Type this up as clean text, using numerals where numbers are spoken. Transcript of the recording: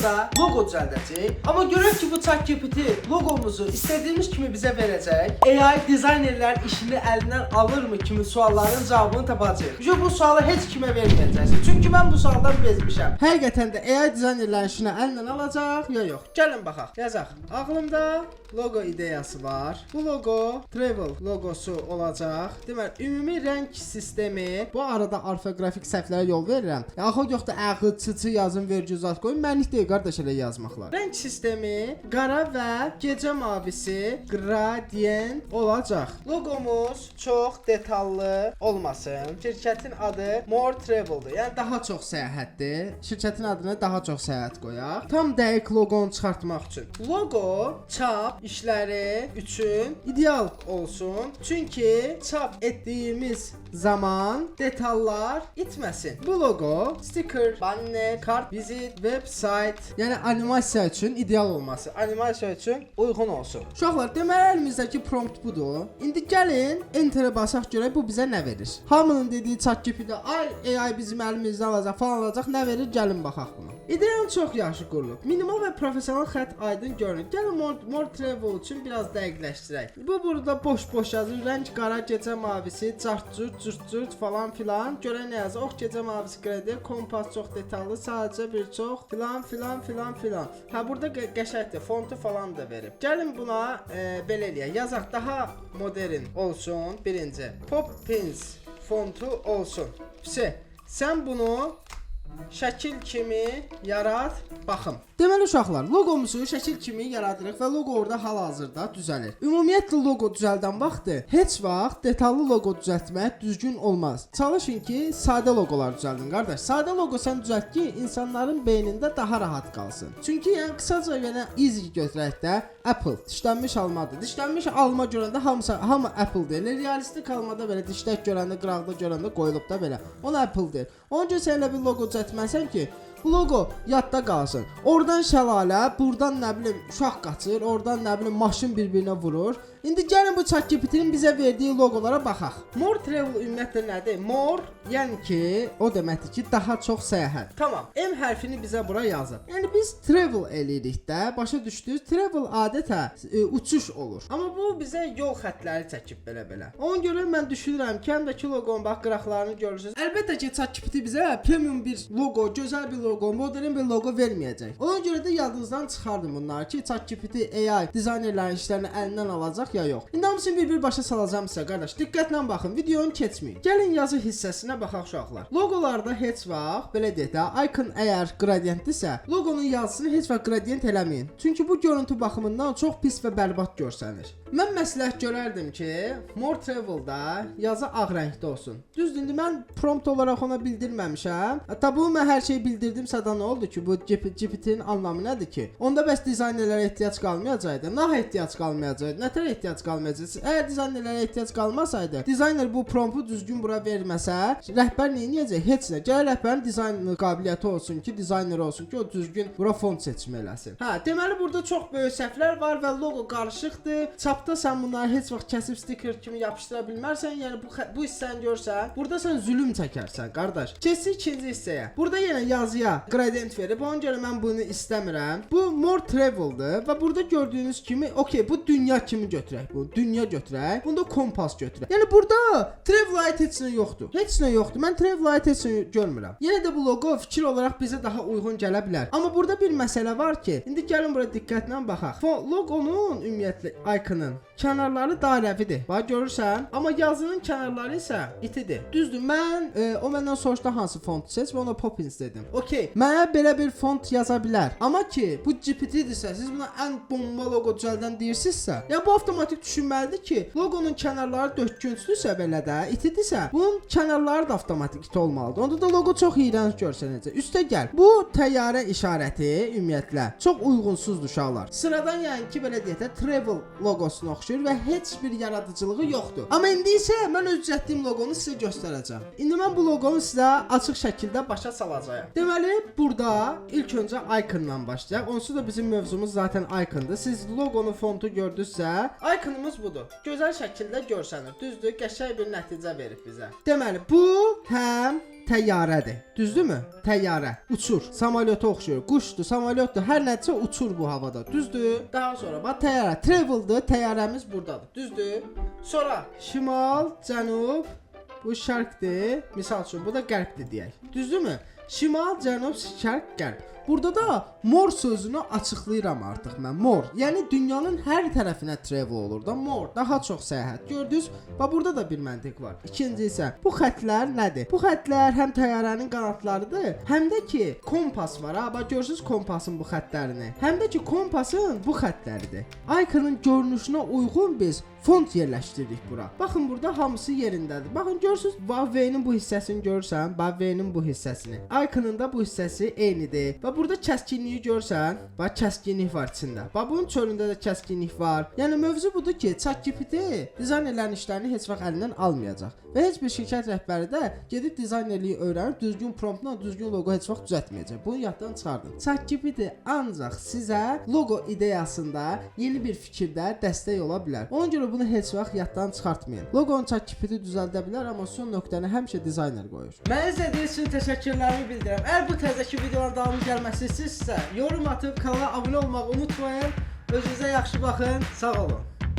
videoda logo düzəldəcəyik. Amma görək ki, bu ChatGPT logomuzu istədiyimiz kimi bizə verəcək. AI dizaynerlər işini əlindən alırmı kimi sualların cavabını tapacağıq. Bu sualı heç kimə verməyəcəksiniz. Çünki mən bu sualdan bezmişəm. Həqiqətən də AI dizaynerlərin işini əlindən alacaq ya yox? Gəlin baxaq. Yazaq. Ağlımda logo ideyası var. Bu logo travel logosu olacaq. Deməli, ümumi rəng sistemi. Bu arada orfoqrafik səhvlərə yol verirəm. Yaxud yox da ağıl çıçı yazın vergi zat qoyun. Mənlik deyil qardaş elə yazmaqlar. Rəng sistemi qara və gecə mavisi gradient olacaq. Logomuz çox detallı olmasın. Şirkətin adı More Travel'dır. Yəni daha çox səyahətdir. Şirkətin adını daha çox səyahət qoyaq. Tam dəqiq loqonu çıxartmaq üçün. Logo çap işləri üçün ideal olsun. Çünki çap etdiyimiz zaman detallar itməsin. Bu logo sticker, banner, kart, vizit, website, yəni animasiya üçün ideal olması, animasiya üçün uyğun olsun. Uşaqlar, deməli əlimizdəki prompt budur. İndi gəlin enter-ə basaq görək bu bizə nə verir. Hamının dediyi ChatGPT AI bizim əlimizdən alacaq, falan alacaq, nə verir? Gəlin baxaq buna. İdeyanı çox yaxşı qurulub. Minimal və professional xətt aydın görünür. Gəlin more travel üçün biraz dəqiqləşdirək. Bu burada boş-boş yazır. Rəng qara, gecə mavisi, cart-curt falan filan. Görək nə yazır? Ox, gecə mavisi qredi, kompas çox detallı, sadəcə bir çox filan. Ha, burada qəşəngdir. Fontu falan da verib. Gəlin buna belə eləyək. Yazaq daha modern olsun. Birinci. Poppins fontu olsun. Sən bunu şəkil kimi yarat, baxım. Deməli uşaqlar, logomuzu şəkil kimi yaradırıq və logo orada hal-hazırda düzəlir. Ümumiyyətlə logo düzəldən vaxtı heç vaxt detallı logo düzəltmək düzgün olmaz. Çalışın ki, sadə logolar düzəldin qardaş. Sadə logo sən düzəlt ki, insanların beynində daha rahat qalsın. Çünki yəni qısaca yəni easy götürək də Apple dişlənmiş almadır. Dişlənmiş alma görəndə hamı Apple deyir. Realistik almada belə dişlək görəndə, qıraqda görəndə qoyulub da belə. Ona Apple deyir. Ona görə sən elə bir logo düzəltməsən ki, bu logo yadda qalsın. Oradan şəlalə, buradan nə bilim uşaq qaçır, oradan nə bilim maşın bir-birinə vurur. İndi gəlin bu ChatGPT-nin bizə verdiyi logolara baxaq. More travel ümumiyyətlə nədir? More, yəni ki, o deməkdir ki, daha çox səyahət. Tamam. M hərfini bizə bura yazır. Yəni biz travel eləyirik də, başa düşdünüz? Travel adətən uçuş olur. Amma bu bizə yol xəttləri çəkib belə. Ona görə mən düşünürəm ki, həmdəki loqonun bax qıraqlarını görürsüz. Əlbəttə ki, ChatGPT bizə premium bir loqo, gözəl bir loqo, modern bir loqo verməyəcək. Ona görə də yadınızdan çıxardın bunları ki, ChatGPT AI dizaynerlərin işlərini əlindən alacaq ya yox. İndi hamısını bir başa salacağım sizə qardaş. Diqqətlə baxın, videonu keçməyin. Gəlin yazı hissəsinə baxaq uşaqlar. Loqolarda heç vaxt belə deyək də, icon əgər qradientdirsə, loqonun yazısını heç vaxt qradient eləməyin. Çünki bu görüntü baxımından çox pis və bərbad görsənir. Mən məsləhət görərdim ki, More Travel-da yazı ağ rəngdə olsun. Düzdür, indi mən prompt olaraq ona bildirməmişəm. Hətta bunu mən hər şeyi bildirdimsə də nə oldu ki, bu GPT-nin anlamı nədir ki? Onda bəs dizaynerlərə ehtiyac qalmayacaqdı. Nə ehtiyac qalmayacaqdı? Nətər ehtiyac qalmayacaqdı? Əgər dizaynerlərə ehtiyac qalmasaydı, dizayner bu promptu düzgün bura verməsə, rəhbər nə edəcək? Heç nə. Gəl rəhbərin dizayner qabiliyyəti olsun ki, dizayner olsun ki, o düzgün bura font seçimi eləsin. Hə, deməli burada çox böyük səhvlər var və loqo qarışıqdır. Çapda sən bunları heç vaxt kəsib sticker kimi yapışdıra bilmərsən. Yəni bu hissəni görsən, burada sən zülm çəkərsən, qardaş. Keçsək ikinci hissəyə. Burada yenə yazıya gradient verib. Ona görə mən bunu istəmirəm. Bu More Travel-dır və burada gördüyünüz kimi, okey, bu dünya kimi götürək. Bu dünya götürək. Bunda kompas götürək. Yəni burada travel aid heç nə yoxdur. Heç nə yoxdur. Mən travel aid heç nə görmürəm. Yenə də bu loqo fikir olaraq bizə daha uyğun gələ bilər. Amma burada bir məsələ var ki, indi gəlin bura diqqətlə baxaq. Loqonun ümumiyyətlə iconun kənarları dairəvidir. Bax görürsən? Amma yazının kənarları isə itidir. Düzdür, mən o məndən soruşdu hansı fontu seç və ona Poppins dedim. Okey, mənə belə bir font yaza bilər. Amma ki, bu GPT-dirsə, siz buna ən bomba loqo düzəldən deyirsinizsə, yəni bu avtomatik düşünməlidir ki, loqonun kənarları döküntülüsə belə də, itidirsə, bunun kənarları da avtomatik iti olmalıdır. Onda da loqo çox iyrənc görsənəcək. Üstə gəl. Bu təyyarə işarəti ümumiyyətlə çox uyğunsuzdur uşaqlar. Sıradan yəni ki, belə deyək də travel loqosuna oxşayır və heç bir yaradıcılığı yoxdur. Amma indi isə mən öz düzəltdiyim loqonu sizə göstərəcəm. İndi mən bu loqonu sizə açıq şəkildə başa salacağam. Deməli, burada ilk öncə icondan başlayaq. Onsuz da bizim mövzumuz zaten icondur. Siz loqonun fontu gördünüzsə, iconumuz budur. Gözəl şəkildə görsənir. Düzdür, qəşəng bir nəticə verib bizə. Deməli, bu həm təyyarədir. Düzdürmü? Təyyarə uçur. Samolyota oxşuyur. Quşdur, samolyotdur, hər nəsə uçur bu havada. Düzdür? Daha sonra bax təyyarə traveldır. Təyyarəmiz burdadır. Düzdür? Sonra şimal, cənub, bu şərqdir. Misal üçün bu da qərbdir deyək. Düzdürmü? Şimal, cənub, şərq, qərb. Burada da mor sözünü açıqlayıram artıq mən. Mor, yəni dünyanın hər tərəfinə travel olur da mor. Daha çox səyahət. Gördünüz? Bax burada da bir məntiq var. İkinci isə bu xətlər nədir? Bu xətlər həm təyyarənin qanadlarıdır, həm də ki kompas var. Ha, bax görürsüz kompasın bu xətlərini. Həm də ki kompasın bu xətləridir. Aykanın görünüşünə uyğun biz font yerləşdirdik bura. Baxın burada hamısı yerindədir. Baxın görürsüz? Bax V-nin bu hissəsini görürsən? Bax V-nin bu hissəsini. Aykanın da bu hissəsi eynidir. Bax burada kəskinliyi görsən? Bax kəskinlik var içində. Bax bunun çölündə də kəskinlik var. Yəni mövzu budur ki, ChatGPT dizaynerlərin işlərini heç vaxt əlindən almayacaq. Və heç bir şirkət rəhbəri də gedib dizaynerliyi öyrənib düzgün promptla düzgün loqo heç vaxt düzəltməyəcək. Bunu yaddan çıxardın. ChatGPT ancaq sizə loqo ideyasında yeni bir fikirdə dəstək ola bilər. Ona görə bunu heç vaxt yaddan çıxartmayın. Loqonu ChatGPT düzəldə bilər, amma son nöqtəni həmişə dizayner qoyur. Məni izlədiyiniz üçün təşəkkürlərimi bildirirəm. Əgər bu təzəki videoların davamı gəlməsi istəyirsinizsə, yorum atıb kanala abunə olmağı unutmayın. Özünüzə yaxşı baxın. Sağ olun.